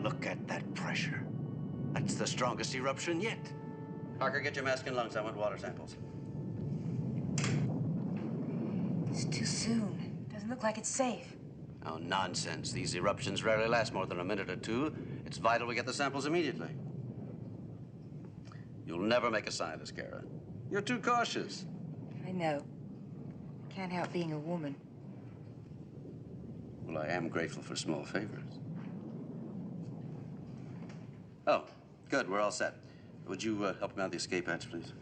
Look at that pressure. That's the strongest eruption yet. Parker, get your mask and lungs. I want water samples. It's too soon. Doesn't look like it's safe. Oh, nonsense. These eruptions rarely last more than a minute or two. It's vital we get the samples immediately. You'll never make a scientist, Kara. You're too cautious. I know. I can't help being a woman. Well, I am grateful for small favors. Oh, good. We're all set. Would you help me out the escape hatch, please?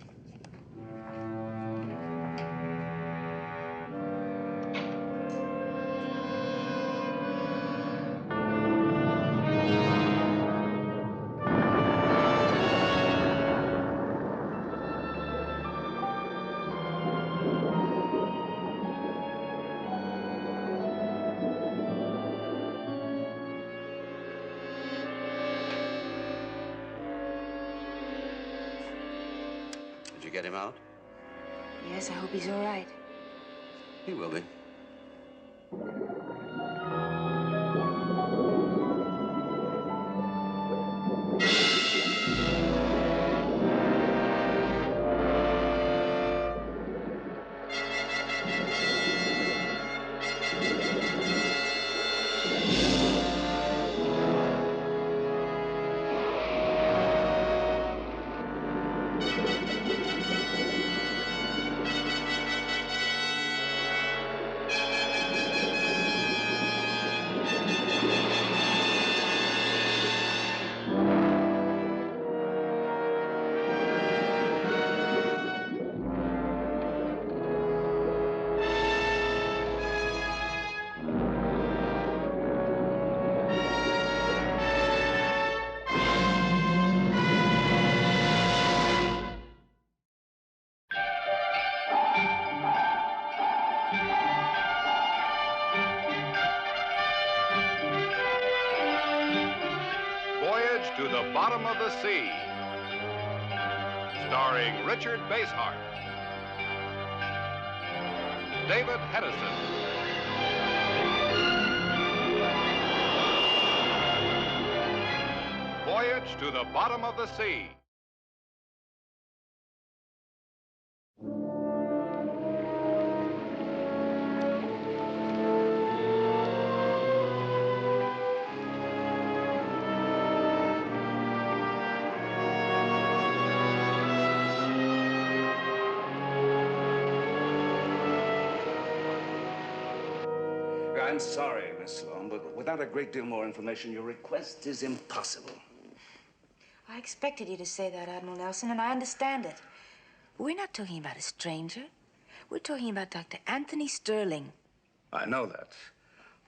Did you get him out? Yes, I hope he's all right. He will be. Voyage to the Bottom of the Sea, starring Richard Basehart, David Hedison, Voyage to the Bottom of the Sea. I'm sorry, Miss Sloan, but without a great deal more information, your request is impossible. I expected you to say that, Admiral Nelson, and I understand it. But we're not talking about a stranger. We're talking about Dr. Anthony Sterling. I know that.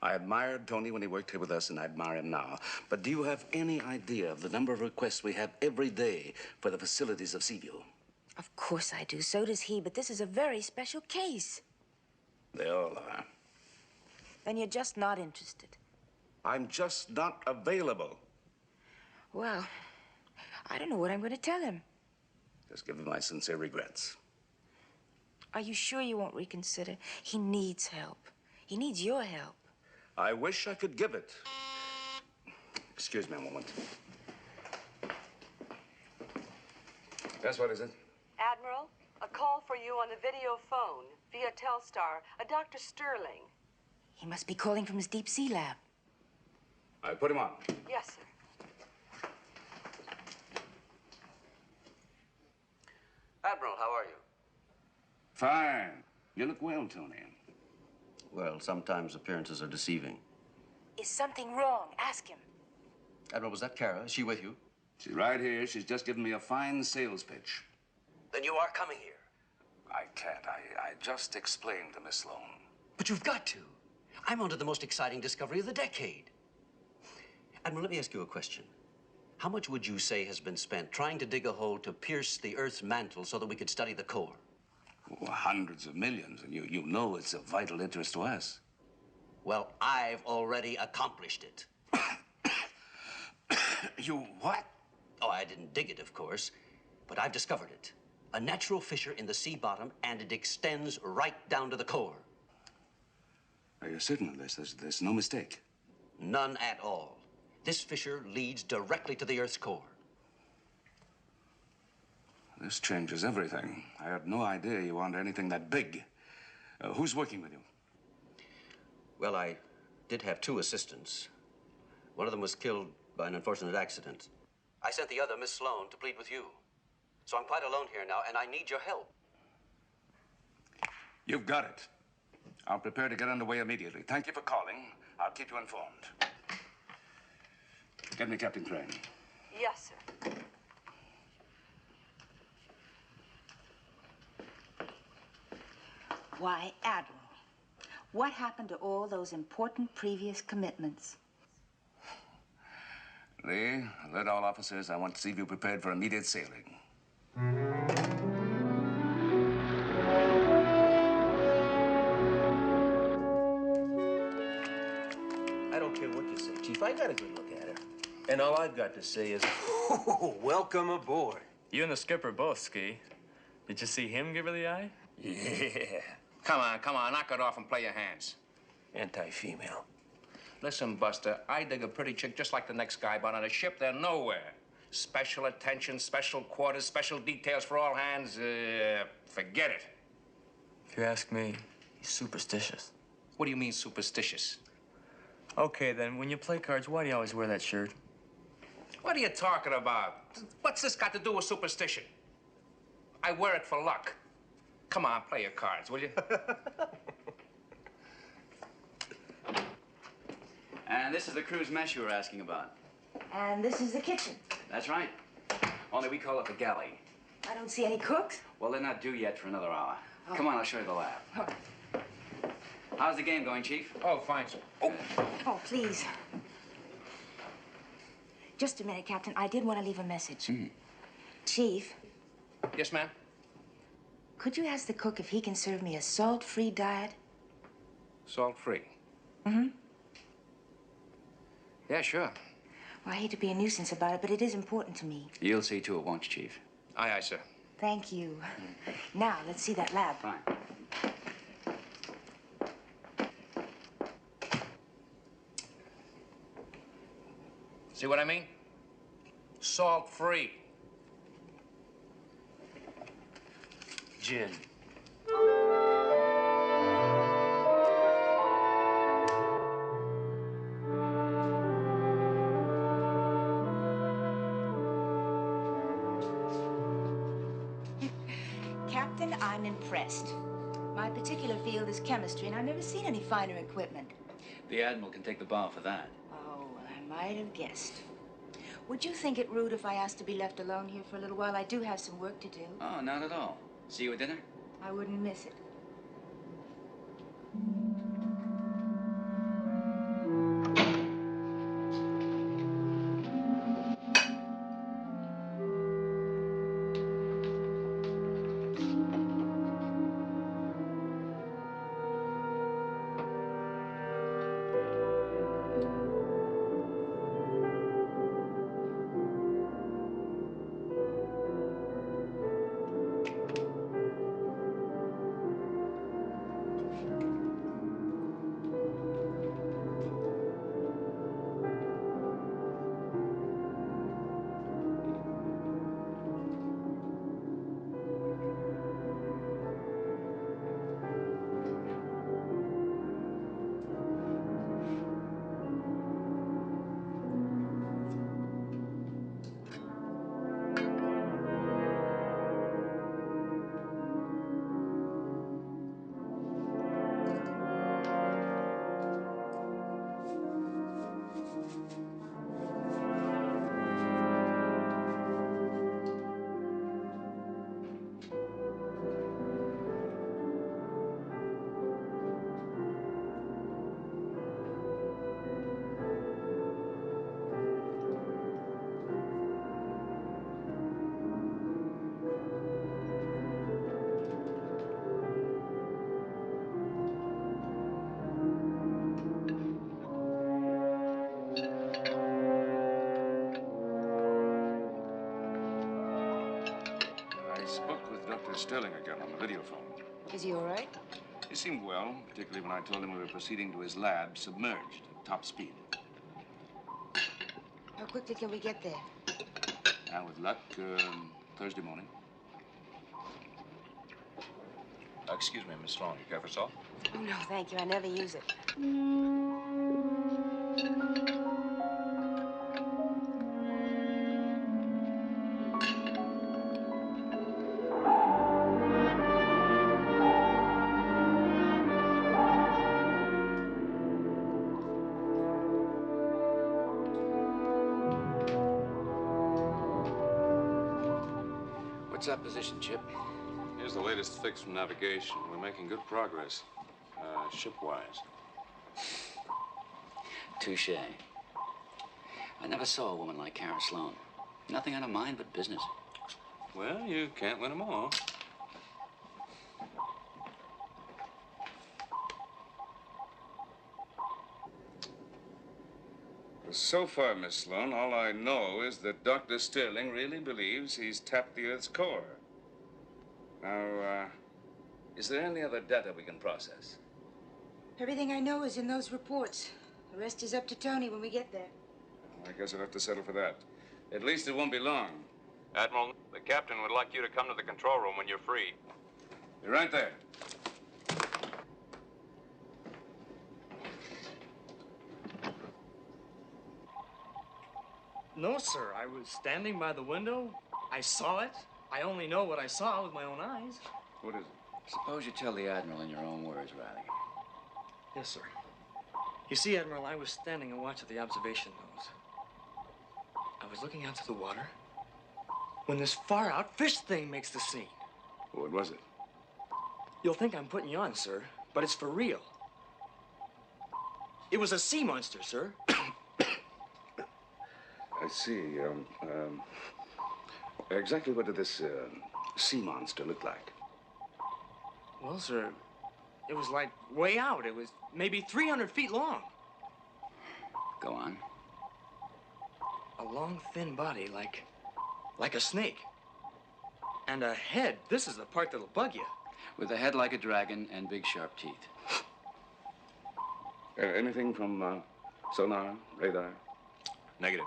I admired Tony when he worked here with us, and I admire him now. But do you have any idea of the number of requests we have every day for the facilities of Seaview? Of course I do. So does he, but this is a very special case. They all are. Then you're just not interested. I'm just not available. Well, I don't know what I'm going to tell him. Just give him my sincere regrets. Are you sure you won't reconsider? He needs help. He needs your help. I wish I could give it. Excuse me a moment. Yes, what is it? Admiral, a call for you on the video phone via Telstar, a Dr. Sterling. He must be calling from his deep sea lab. I put him on. Yes, sir. Admiral, how are you? Fine. You look well, Tony. Well, sometimes appearances are deceiving. Is something wrong? Ask him. Admiral, was that Kara? Is she with you? She's right here. She's just given me a fine sales pitch. Then you are coming here. I can't. I just explained to Miss Sloan. But you've got to. I'm onto the most exciting discovery of the decade. Admiral, let me ask you a question. How much would you say has been spent trying to dig a hole to pierce the Earth's mantle so that we could study the core? Well, hundreds of millions, and you know it's of vital interest to us. Well, I've already accomplished it. You what? Oh, I didn't dig it, of course, but I've discovered it. A natural fissure in the sea bottom, and it extends right down to the core. Are you certain of this? There's no mistake. None at all. This fissure leads directly to the Earth's core. This changes everything. I had no idea you wanted anything that big. Who's working with you? Well, I did have two assistants. One of them was killed by an unfortunate accident. I sent the other, Miss Sloan, to plead with you. So I'm quite alone here now, and I need your help. You've got it. I'll prepare to get underway immediately. Thank you for calling. I'll keep you informed. Get me Captain Crane. Yes, sir. Why, Admiral, what happened to all those important previous commitments? Lee, alert all officers. I want to see you prepared for immediate sailing. I don't care what you say, Chief. I got a good look at her. And all I've got to say is, welcome aboard. You and the skipper both, Ski. Did you see him give her the eye? Yeah. Come on, knock it off and play your hands. Anti-female. Listen, Buster, I dig a pretty chick just like the next guy, but on a ship, they're nowhere. Special attention, special quarters, special details for all hands. Forget it. If you ask me, he's superstitious. What do you mean, superstitious? Okay, then, when you play cards, why do you always wear that shirt? What are you talking about? What's this got to do with superstition? I wear it for luck. Come on, play your cards, will you? And this is the crew's mess you were asking about. And this is the kitchen. That's right. Only we call it the galley. I don't see any cooks. Well, they're not due yet for another hour. Come on, I'll show you the lab. Okay. How's the game going, Chief? Oh, fine, sir. Oh, please. Just a minute, Captain. I did want to leave a message. Chief, Yes, ma'am? could you ask the cook if he can serve me a salt-free diet? Salt-free. Mm-hmm. Yeah, sure. Well, I hate to be a nuisance about it, but it is important to me. You'll see to it, won't you, Chief? Aye, sir. Thank you. Now, let's see that lab. Fine. See what I mean? Salt-free. Gin. Captain, I'm impressed. My particular field is chemistry, and I've never seen any finer equipment. The Admiral can take the bar for that. Oh, well, I might have guessed. Would you think it rude if I asked to be left alone here for a little while? I do have some work to do. Oh, not at all. See you at dinner? I wouldn't miss it. Sterling again on the video phone. Is he all right? He seemed well, particularly when I told him we were proceeding to his lab submerged at top speed. How quickly can we get there? Now, with luck, Thursday morning. Excuse me, Miss Sloan. You care for salt? Oh, no, thank you. I never use it. What's that position, Chip? Here's the latest fix from navigation. We're making good progress, ship-wise. Touche. I never saw a woman like Kara Sloan. Nothing on her mind but business. Well, you can't win them all. So far, Miss Sloan, all I know is that Dr. Sterling really believes he's tapped the Earth's core. Now, is there any other data we can process? Everything I know is in those reports. The rest is up to Tony when we get there. I guess I'll have to settle for that. At least it won't be long. Admiral, the captain would like you to come to the control room when you're free. You're right there. No, sir. I was standing by the window. I saw it. I only know what I saw with my own eyes. What is it? Suppose you tell the Admiral in your own words, Riley. Yes, sir. You see, Admiral, I was standing and watching the observation nose. I was looking out to the water when this far-out fish thing makes the scene. What was it? You'll think I'm putting you on, sir, but it's for real. It was a sea monster, sir. I see. Exactly what did this sea monster look like? Well, sir, it was like way out. It was maybe 300 feet long. Go on. A long, thin body, like a snake. And a head. This is the part that'll bug you. With a head like a dragon and big, sharp teeth. Anything from sonar, radar? Negative.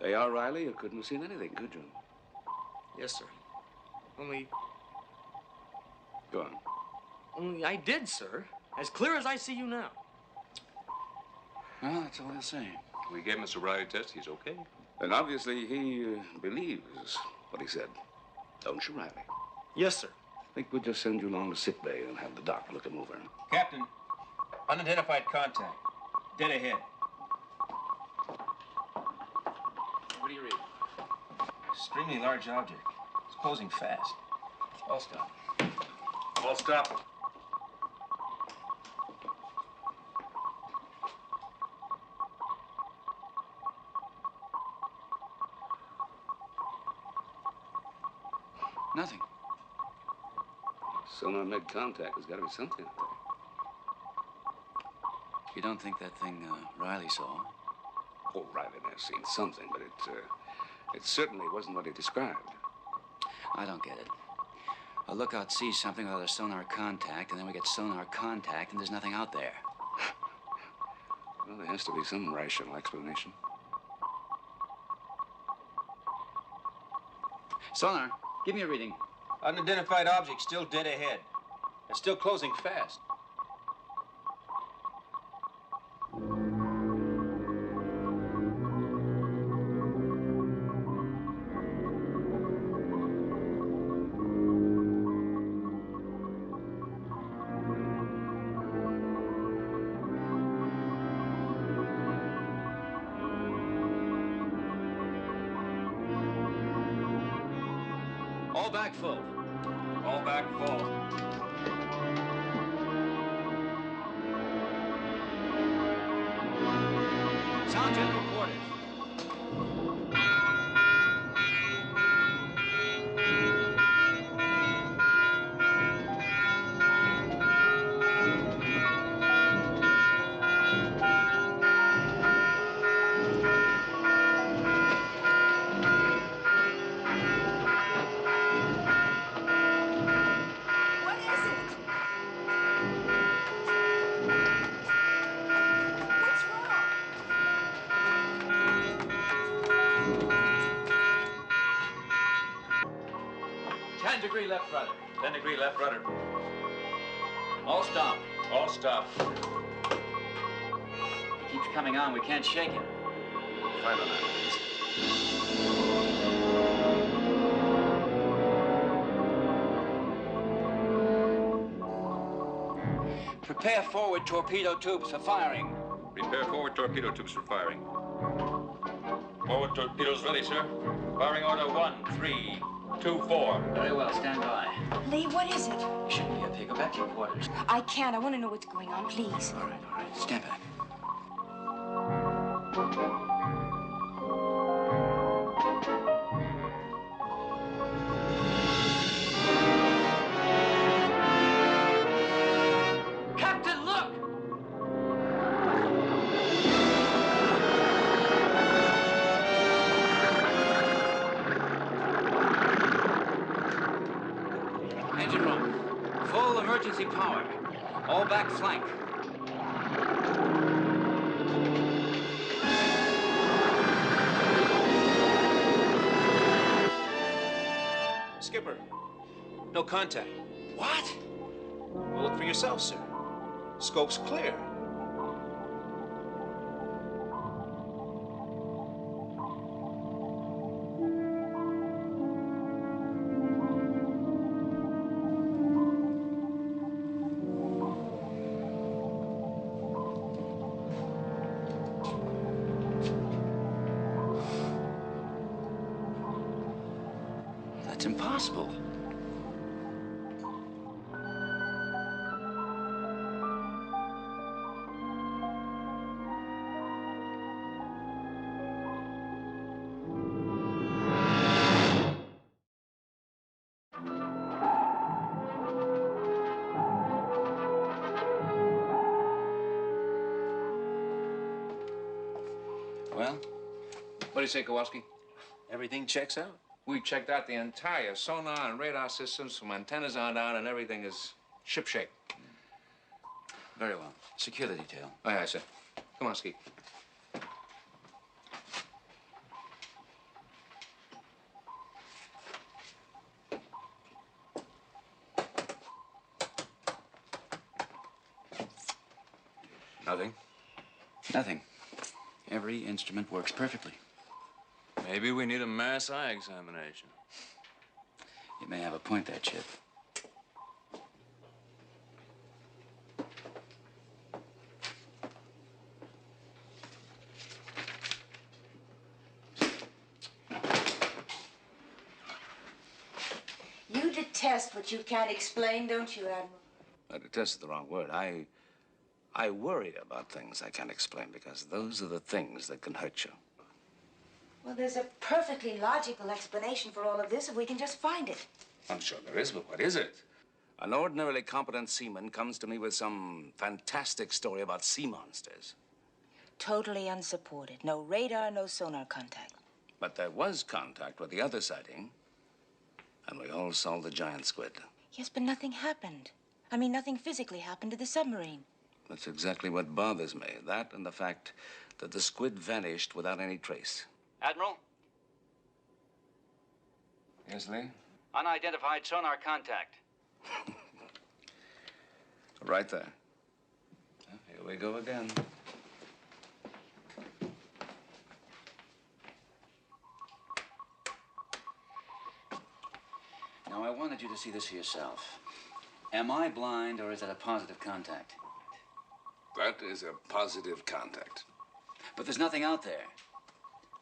AR Riley, you couldn't have seen anything, could you? Yes, sir. Only Go on. I did, sir. As clear as I see you now. Well, that's all they'll say. We gave him a sobriety test. He's okay. And obviously he believes what he said. Don't you, Riley? Yes, sir. I think we'll just send you along to sick bay and have the doc look him over. Captain, unidentified contact. Dead ahead. What do you read? Extremely large object. It's closing fast. All stop. All stop. Nothing. Sonar made contact. There's got to be something out there. You don't think that thing Riley saw? Oh, Riley may have seen something, but it certainly wasn't what he described. I don't get it. A lookout sees something without a sonar contact, and then we get sonar contact, and there's nothing out there. Well, there has to be some rational explanation. Sonar, give me a reading. Unidentified object still dead ahead. And still closing fast. All back full. All back full. Sound jet reported. degree left rudder. 10 degree left rudder. All stop. All stop. He keeps coming on. We can't shake him. Final lines. Prepare forward torpedo tubes for firing. Prepare forward torpedo tubes for firing. Forward torpedoes ready, sir. Firing order 1, 3, 2, 4. Very well, stand by. Lee, what is it? You shouldn't be up here. Go back to your quarters. I can't. I want to know what's going on, please. All right. Stand back. Captain, look! Engine room. Full emergency power. All back flank. Skipper, no contact. What? Well, look for yourself, sir. Scope's clear. That's impossible. Well, What do you say, Kowalski? Everything checks out. We checked out the entire sonar and radar systems from antennas on down, and everything is shipshape. very well. Secure the detail. Aye, aye, sir. Come on, Skeet. Nothing? Nothing. Every instrument works perfectly. Maybe we need a mass eye examination. You may have a point there, Chip. You detest what you can't explain, don't you, Admiral? I detest is the wrong word. I worry about things I can't explain because those are the things that can hurt you. Well, there's a perfectly logical explanation for all of this if we can just find it. I'm sure there is, but what is it? An ordinarily competent seaman comes to me with some fantastic story about sea monsters. Totally unsupported. No radar, no sonar contact. But there was contact with the other sighting, and we all saw the giant squid. Yes, but nothing happened. I mean, nothing physically happened to the submarine. That's exactly what bothers me. That and the fact that the squid vanished without any trace. Admiral, Yes, Lee? unidentified sonar contact. Right there. Here we go again. Now, I wanted you to see this for yourself. Am I blind, or is that a positive contact? That is a positive contact. But there's nothing out there.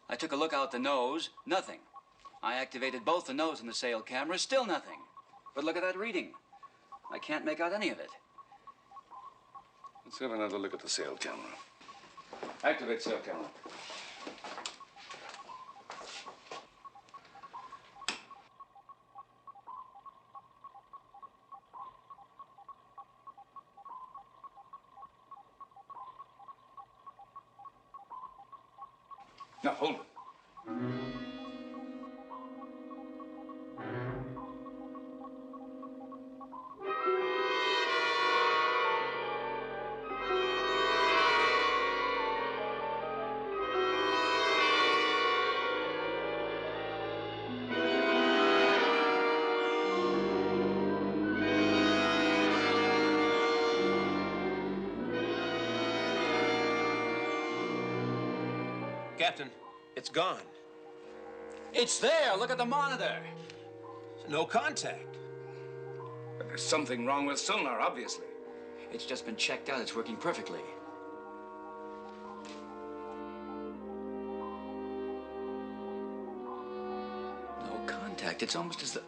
I took a look out the nose, nothing. I activated both the nose and the sail camera, still nothing. But look at that reading. I can't make out any of it. Let's have another look at the sail camera. Activate sail camera. Now, hold it. Captain, it's gone. It's there. Look at the monitor. No contact. But there's something wrong with sonar, obviously. It's just been checked out. It's working perfectly. No contact. It's almost as though...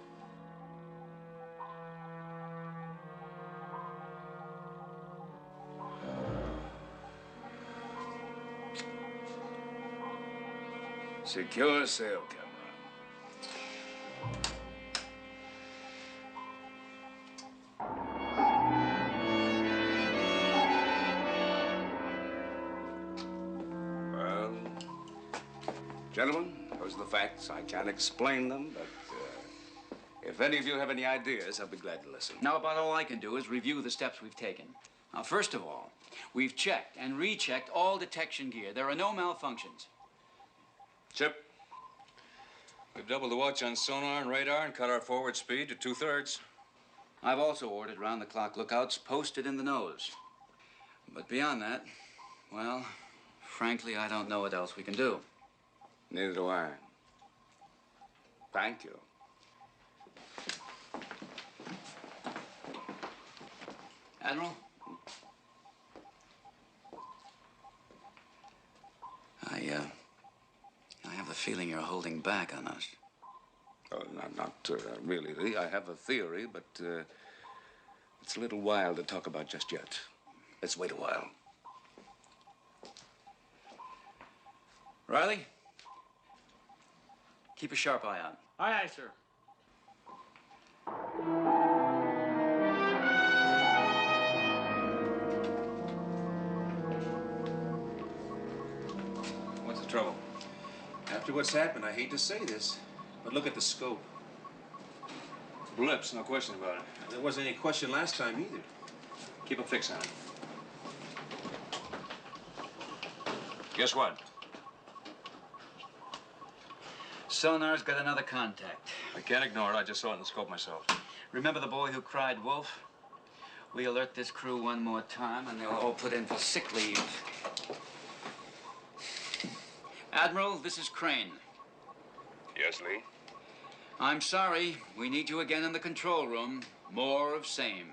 Secure sail camera. Well, gentlemen, those are the facts. I can't explain them, but if any of you have any ideas, I'll be glad to listen. Now, about all I can do is review the steps we've taken. Now, first of all, we've checked and rechecked all detection gear. There are no malfunctions. Chip? We've doubled the watch on sonar and radar and cut our forward speed to 2/3. I've also ordered round-the-clock lookouts posted in the nose. But beyond that, well, frankly, I don't know what else we can do. Neither do I. Thank you. Admiral? I have the feeling you're holding back on us. Oh, not really, Lee. I have a theory, but it's a little wild to talk about just yet. Let's wait a while. Riley? Keep a sharp eye on. Aye, aye, sir. What's the trouble? After what's happened, I hate to say this, but look at the scope. Blips, no question about it. There wasn't any question last time either. Keep a fix on it. Guess what? Sonar's got another contact. I can't ignore it. I just saw it in the scope myself. Remember the boy who cried wolf? We alert this crew one more time, and they'll all put in for sick leave. Admiral, this is Crane. Yes, Lee? I'm sorry. We need you again in the control room. More of same.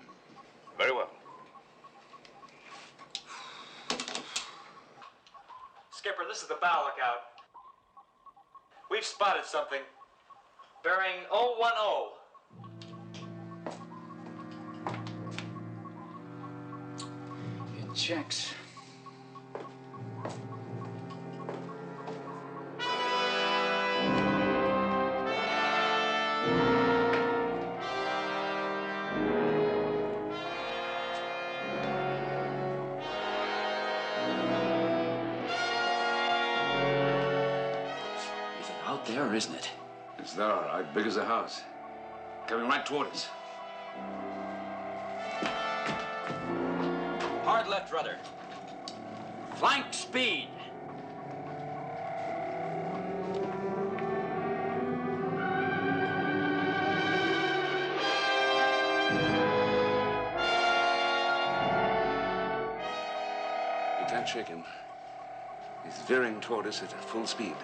Very well. Skipper, this is the bow lookout. We've spotted something. Bearing 010. It checks. Is it out there, or isn't it? It's there, all right, big as a house. Coming right toward us. Hard left rudder. Flank speed. You can't shake him. He's veering toward us at full speed.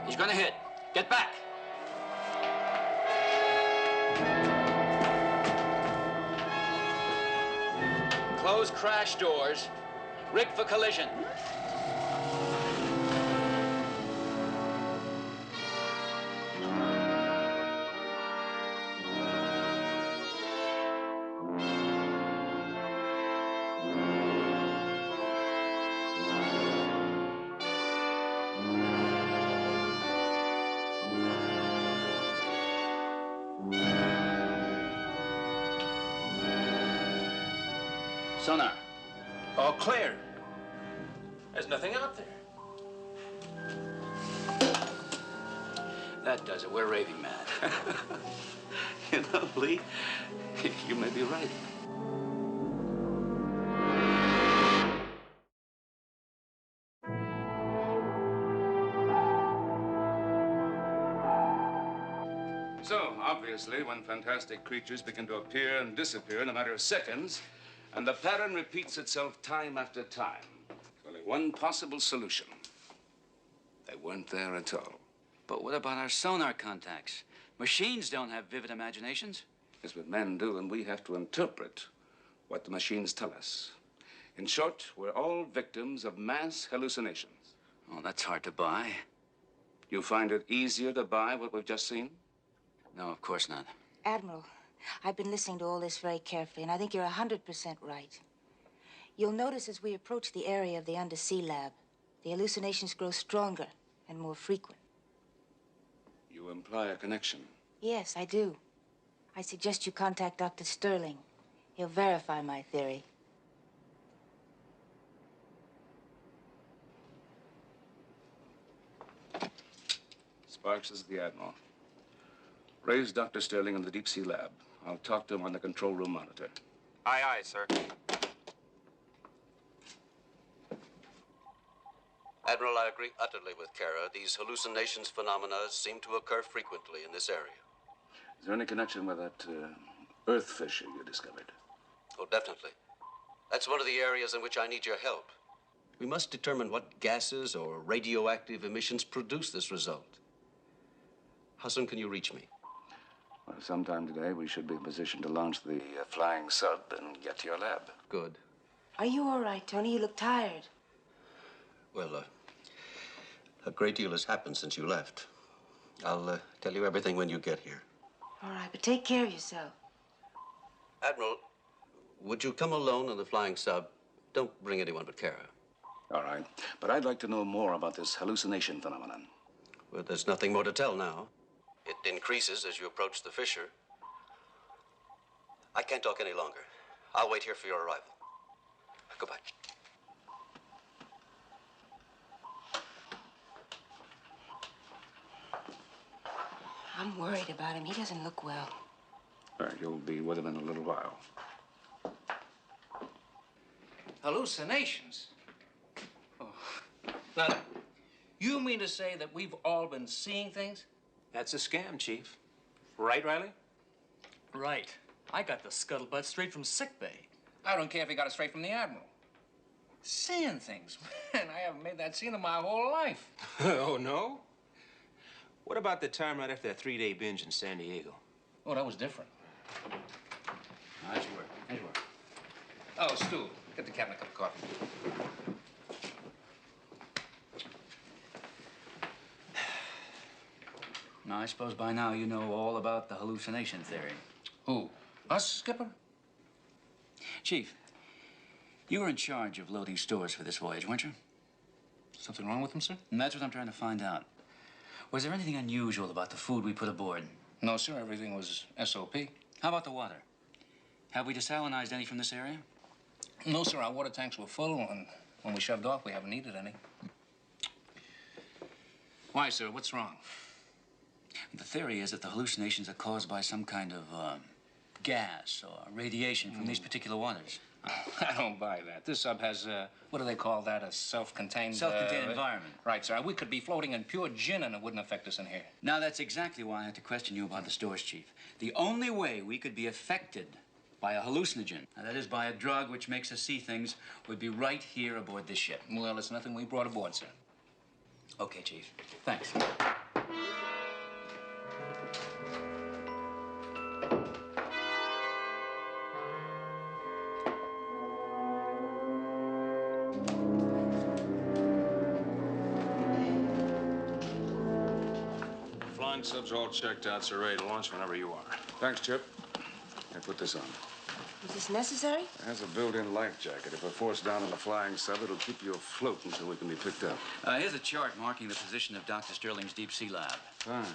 He's gonna hit. Get back. Close crash doors. Rig for collision. Sonar. All clear. There's nothing out there. That does it. We're raving mad. You know, Lee, you may be right. So, obviously, when fantastic creatures begin to appear and disappear in a matter of seconds, and the pattern repeats itself time after time, there's only one possible solution. They weren't there at all. But what about our sonar contacts? Machines don't have vivid imaginations. It's what men do, and we have to interpret what the machines tell us. In short, we're all victims of mass hallucinations. Oh, that's hard to buy. You find it easier to buy what we've just seen? No, of course not. Admiral, I've been listening to all this very carefully, and I think you're 100% right. You'll notice as we approach the area of the undersea lab, the hallucinations grow stronger and more frequent. You imply a connection. Yes, I do. I suggest you contact Dr. Sterling. He'll verify my theory. Sparks is the Admiral. Raise Dr. Sterling in the deep sea lab. I'll talk to him on the control room monitor. Aye, aye, sir. Admiral, I agree utterly with Kara. These hallucinations phenomena seem to occur frequently in this area. Is there any connection with that earth fissure you discovered? Oh, definitely. That's one of the areas in which I need your help. We must determine what gases or radioactive emissions produce this result. How soon can you reach me? Well, sometime today, we should be in position to launch the flying sub and get to your lab. Good. Are you all right, Tony? You look tired. Well, a great deal has happened since you left. I'll tell you everything when you get here. All right, but take care of yourself. Admiral, would you come alone on the flying sub? Don't bring anyone but Kara. All right. But I'd like to know more about this hallucination phenomenon. Well, there's nothing more to tell now. It increases as you approach the fissure. I can't talk any longer. I'll wait here for your arrival. Goodbye. I'm worried about him. He doesn't look well. All right, you'll be with him in a little while. Hallucinations? Oh. Now, you mean to say that we've all been seeing things? That's a scam, Chief. Right, Riley? Right. I got the scuttlebutt straight from sickbay. I don't care if he got it straight from the Admiral. Seeing things, man, I haven't made that scene in my whole life. Oh, no? What about the time right after that 3-day binge in San Diego? Oh, that was different. Nice work. Nice work. Oh, Stu, get the captain a cup of coffee. Now, I suppose by now you know all about the hallucination theory. Who? Us, Skipper? Chief, you were in charge of loading stores for this voyage, weren't you? Something wrong with them, sir? And that's what I'm trying to find out. Was there anything unusual about the food we put aboard? No, sir. Everything was SOP. How about the water? Have we desalinized any from this area? No, sir. Our water tanks were full, and when we shoved off, we haven't needed any. Why, sir? What's wrong? The theory is that the hallucinations are caused by some kind of gas or radiation from these particular waters. I don't buy that. This sub has, what do they call that? A self-contained... Self-contained environment. Right, sir. We could be floating in pure gin and it wouldn't affect us in here. Now, that's exactly why I had to question you about the stores, Chief. The only way we could be affected by a hallucinogen, that is, by a drug which makes us see things, would be right here aboard this ship. Well, it's nothing we brought aboard, sir. Okay, Chief. Thanks. Flying subs all checked out, so ready to launch whenever you are. Thanks, Chip. Here, put this on. Is this necessary? It has a built-in life jacket. If we're forced down in the flying sub, it'll keep you afloat until we can be picked up. Here's a chart marking the position of Dr. Sterling's deep sea lab. Fine.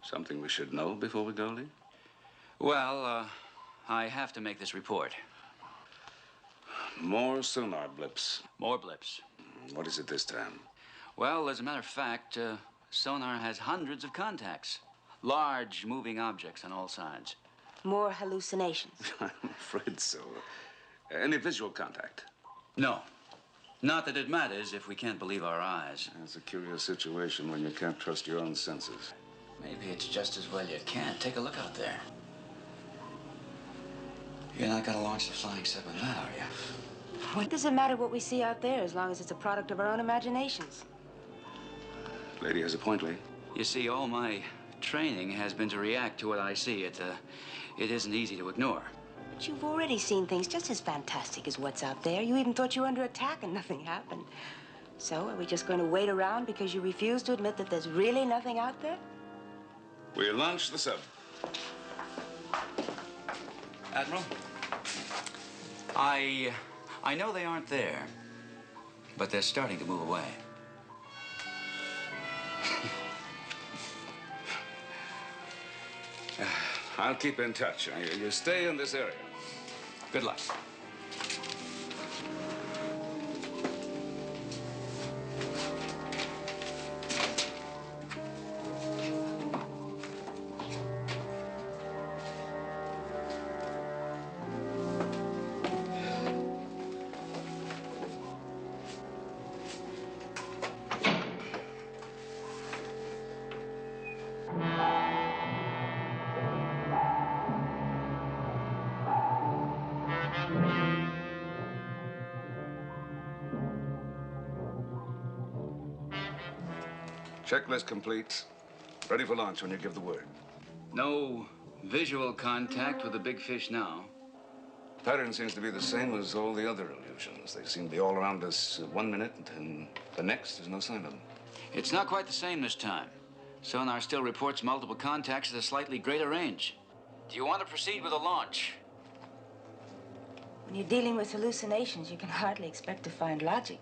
Something we should know before we go, Lee? Well, I have to make this report. More sonar blips. More blips. What is it this time? Well, as a matter of fact, sonar has hundreds of contacts. Large moving objects on all sides. More hallucinations. I'm afraid so. Any visual contact? No. Not that it matters if we can't believe our eyes. It's a curious situation when you can't trust your own senses. Maybe it's just as well you can't. Take a look out there. You're not gonna launch the Flying 7 that, are you? What does it matter what we see out there as long as it's a product of our own imaginations? Lady has a point, Lee. You see, all my training has been to react to what I see. It isn't easy to ignore. But you've already seen things just as fantastic as what's out there. You even thought you were under attack and nothing happened. So, are we just going to wait around because you refuse to admit that there's really nothing out there? We launch the sub. Admiral, I know they aren't there, but they're starting to move away. I'll keep in touch. You stay in this area. Good luck. Checklist complete. Ready for launch when you give the word. No visual contact with the big fish now. Pattern seems to be the same as all the other illusions. They seem to be all around us 1 minute, and the next, there's no sign of them. It's not quite the same this time. Sonar still reports multiple contacts at a slightly greater range. Do you want to proceed with the launch? When you're dealing with hallucinations, you can hardly expect to find logic.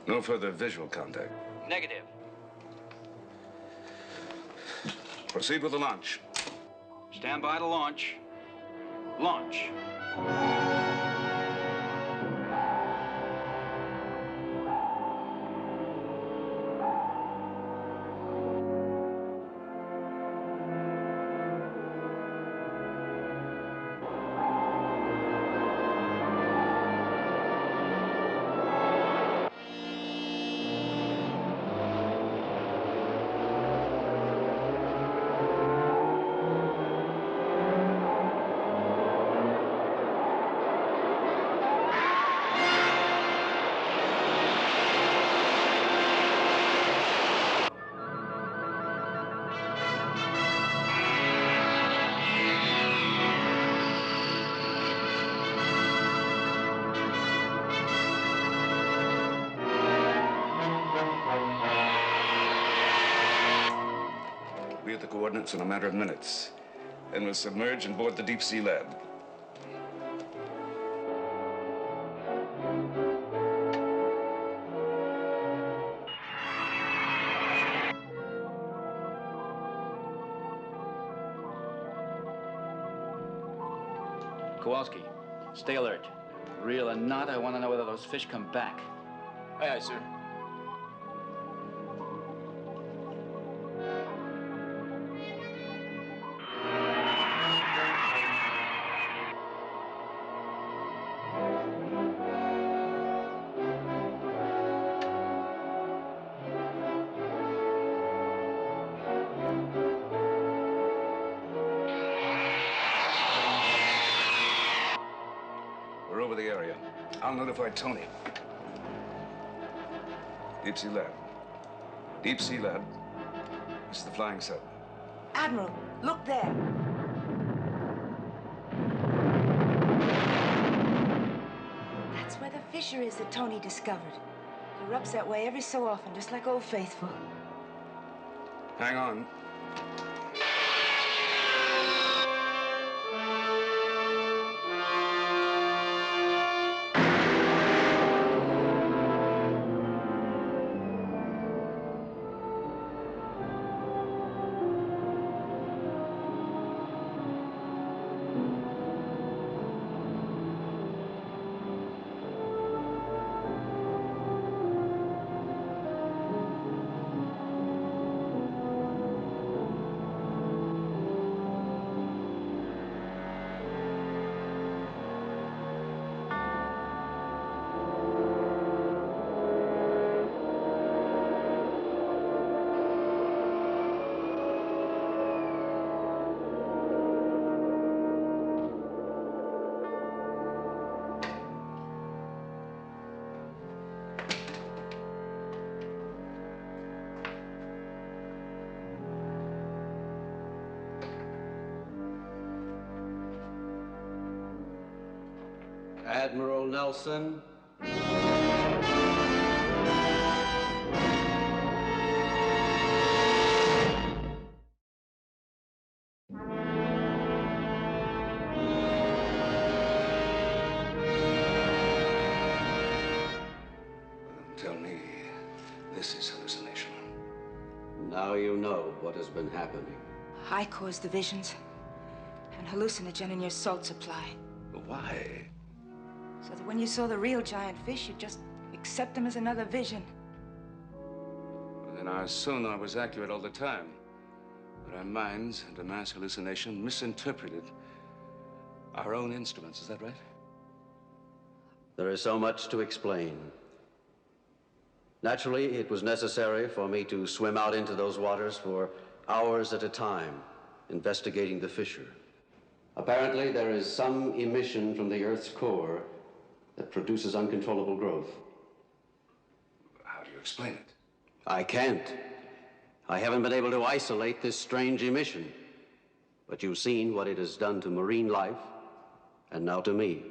No further visual contact. Negative. Proceed with the launch. Stand by to launch. Launch. Be at the coordinates in a matter of minutes. Then we'll submerge and board the deep sea lab. Kowalski, stay alert. Real or not, I want to know whether those fish come back. Aye, aye, sir. We're over the area. I'll notify Tony. Deep sea lab. Deep sea lab. This is the flying sub. Admiral, look there. That's where the fissure is that Tony discovered. It erupts that way every so often, just like Old Faithful. Hang on. Admiral Nelson. Tell me, this is hallucination. Now you know what has been happening. I caused the visions and hallucinogen in your salt supply. Why? So that when you saw the real giant fish, you'd just accept them as another vision. Well, then our sonar was accurate all the time. But our minds, under mass hallucination, misinterpreted our own instruments. Is that right? There is so much to explain. Naturally, it was necessary for me to swim out into those waters for hours at a time, investigating the fissure. Apparently, there is some emission from the Earth's core that produces uncontrollable growth. How do you explain it? I can't. I haven't been able to isolate this strange emission. But you've seen what it has done to marine life, and now to me.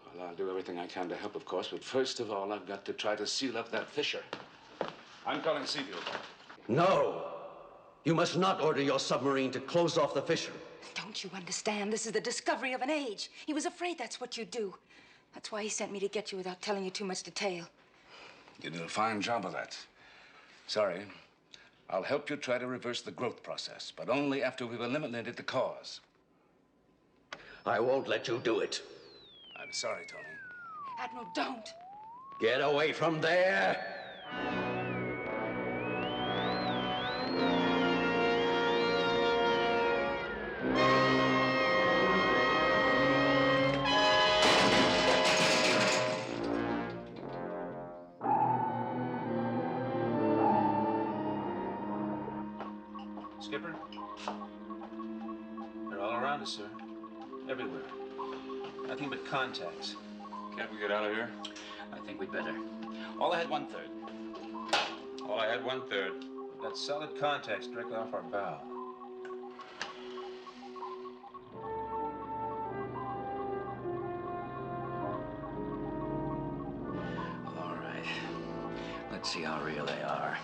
Well, I'll do everything I can to help, of course, but first of all, I've got to try to seal up that fissure. I'm calling Seafield. No! You must not order your submarine to close off the fissure. Don't you understand? This is the discovery of an age. He was afraid that's what you'd do. That's why he sent me to get you without telling you too much detail. You did a fine job of that. Sorry. I'll help you try to reverse the growth process, but only after we've eliminated the cause. I won't let you do it. I'm sorry, Tony. Admiral, don't. Get away from there! Skipper? They're all around us, sir. Everywhere. Nothing but contacts. Can't we get out of here? I think we'd better. All I had 1/3. All I had 1/3. We've got solid contacts directly off our bow. All right. Let's see how real they are.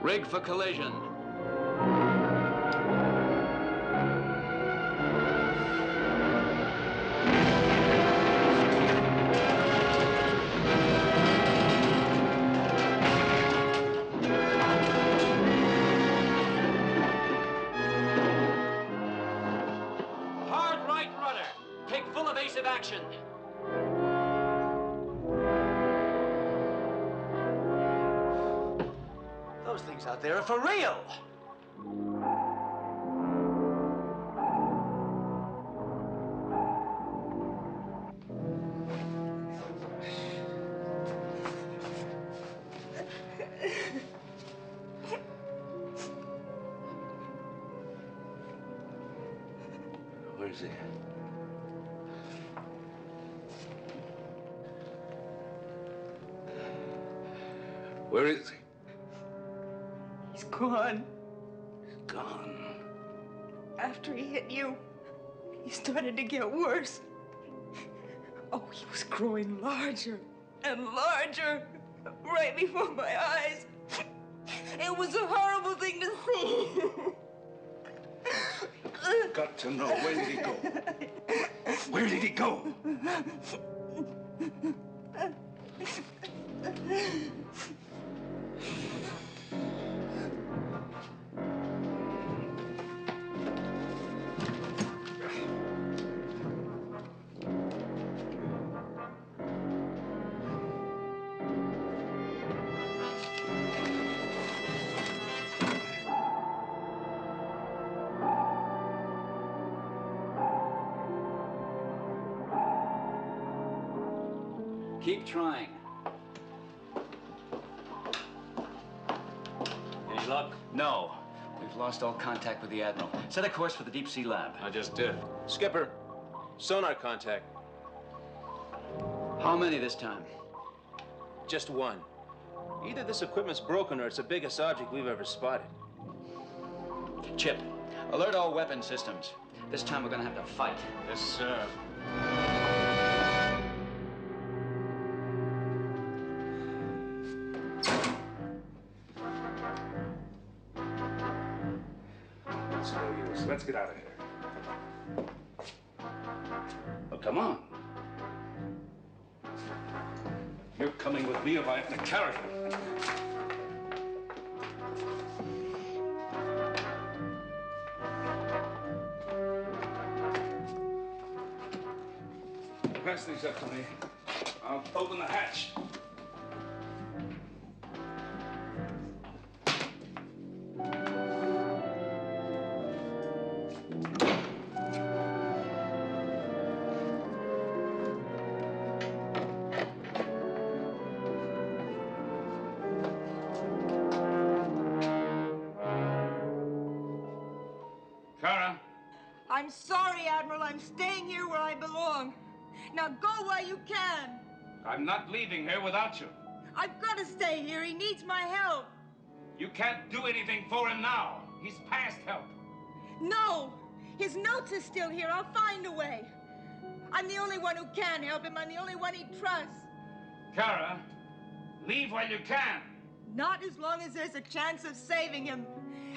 Rig for collision. Hard right rudder. Take full evasive action. Those things out there are for real! Where is he? Where is he? He's gone. Gone. After he hit you, he started to get worse. Oh, he was growing larger and larger right before my eyes. It was a horrible thing to see. Got to know, where did he go? Where did he go? Keep trying. Any luck? No. We've lost all contact with the Admiral. Set a course for the deep sea lab. I just did. Skipper, sonar contact. How many this time? Just one. Either this equipment's broken or it's the biggest object we've ever spotted. Chip, alert all weapon systems. This time we're gonna have to fight. Yes, sir. It's no use. Let's get out of here. Oh, come on. You're coming with me if I have to carry you. Press these up to me. I'll open the hatch. Kara, I'm sorry, Admiral. I'm staying here where I belong. Now go while you can. I'm not leaving here without you. I've got to stay here. He needs my help. You can't do anything for him now. He's past help. No! His notes are still here. I'll find a way. I'm the only one who can help him. I'm the only one he trusts. Kara, leave while you can. Not as long as there's a chance of saving him.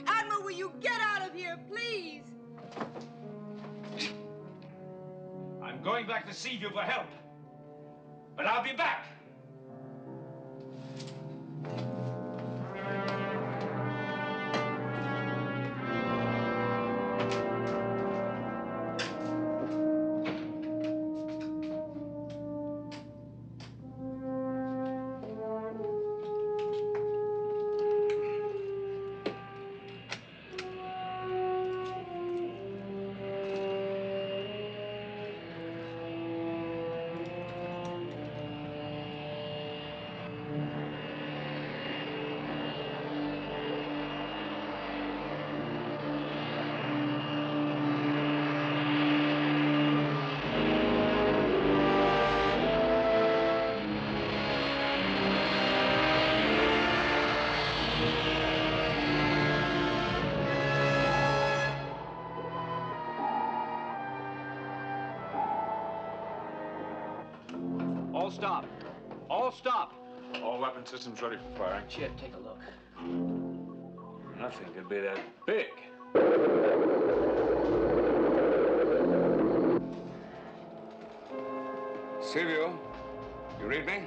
Admiral, will you get out of here, please? I'm going back to Seaview for help. But I'll be back. All stop. All stop. All weapon systems ready for firing. Chip, take a look. Nothing could be that big. Seaview, you read me?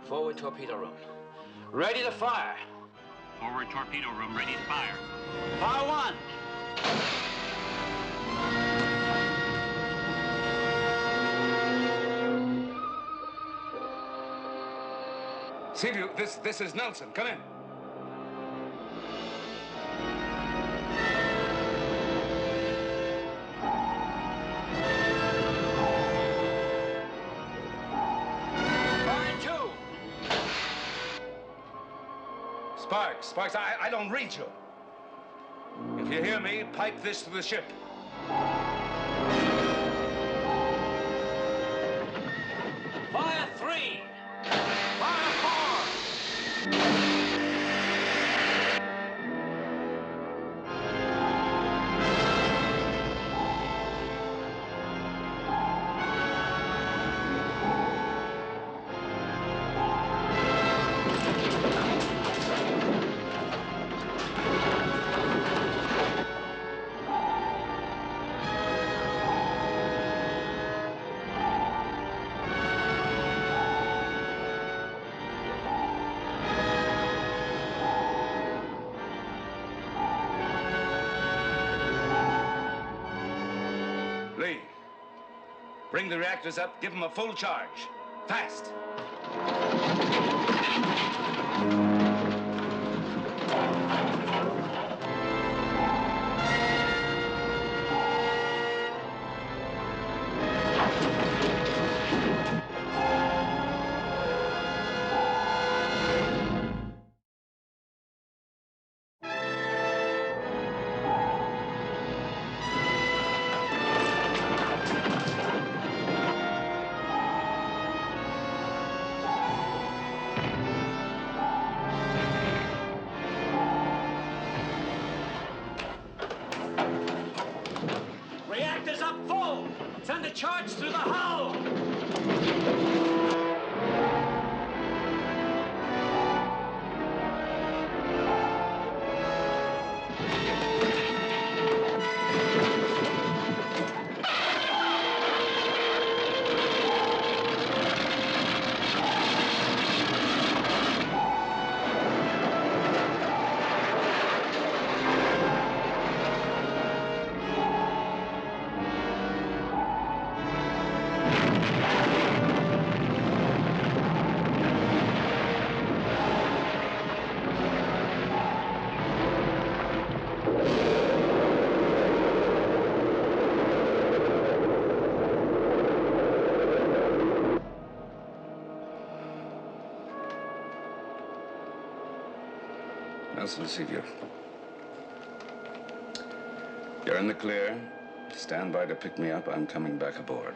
Forward torpedo room. Ready to fire. Forward torpedo room ready to fire. Fire one. Seaview, this is Nelson. Come in. Sparks, I don't read you. If you hear me, pipe this to the ship. Fire three. Fire four. Lee, bring the reactors up, give them a full charge. Fast! Reactors up full! Send a charge through the hull! Nelson Sevier. You're in the clear. Stand by to pick me up. I'm coming back aboard.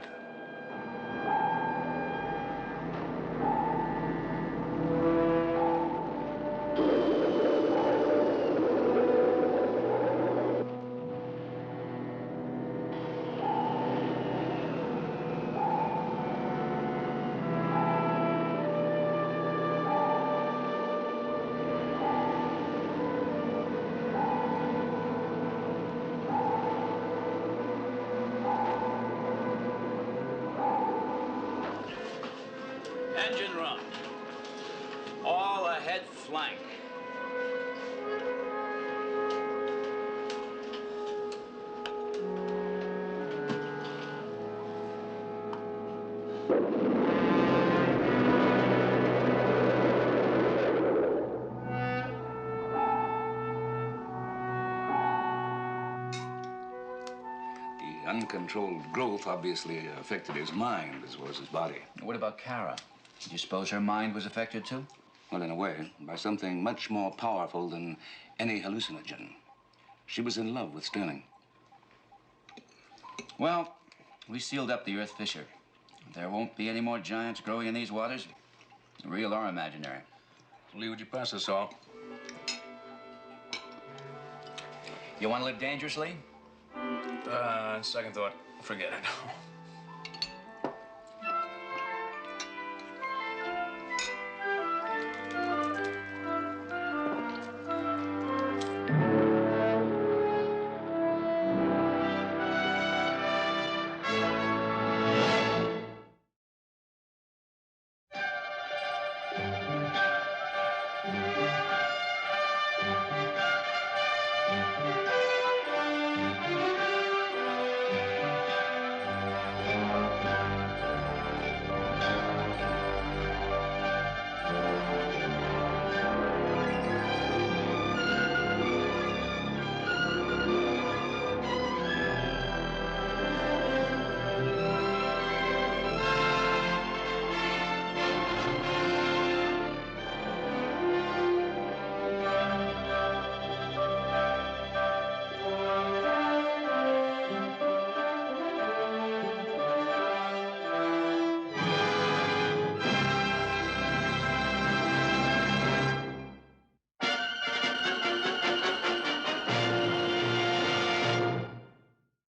Engine run. All ahead flank. The uncontrolled growth obviously affected his mind as well as his body. What about Kara? Do you suppose her mind was affected too? Well, in a way, by something much more powerful than any hallucinogen. She was in love with Sterling. Well, we sealed up the Earth fissure. There won't be any more giants growing in these waters, real or imaginary. Lee, would you pass us all? You want to live dangerously? Second thought, forget it.